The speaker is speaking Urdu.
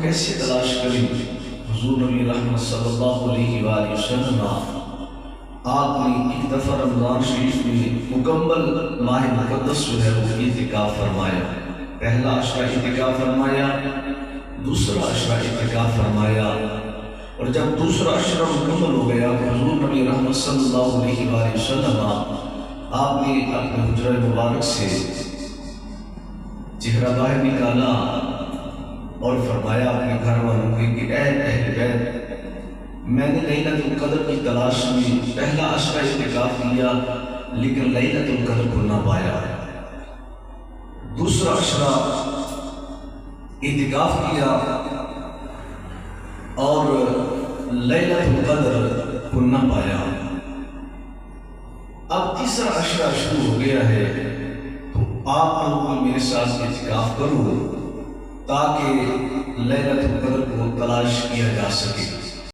کیسے تلاش کریں؟ حضور نبی رحمت صلی اللہ علیہ وآلہ وسلم آپ نے ایک دفعہ رمضان شریف میں مکمل ماہ مقدس جو ہے وہ اعتکاف فرمایا. پہلا عشرہ اعتکاف فرمایا، دوسرا عشرہ اعتکاف فرمایا، اور جب دوسرا عشرہ مکمل ہو گیا تو حضور نبی رحمت صلی اللہ علیہ وآلہ وسلم آپ نے اپنے حجرہ مبارک سے چہرہ باہر نکالا اور فرمایا اپنے گھر والوں کہ اے اہل بیت، میں نے لیلۃ القدر کی تلاش میں پہلا عشرہ اعتکاف کیا لیکن لیلۃ القدر کو نہ پایا، دوسرا عشرہ اعتکاف کیا اور لیلۃ القدر کو نہ پایا، اب تیسرا عشرہ شروع ہو گیا ہے تو آپ لوگ میرے ساتھ اعتکاف کرو تاکہ لیلۃ القدر کو تلاش کیا جا سکے.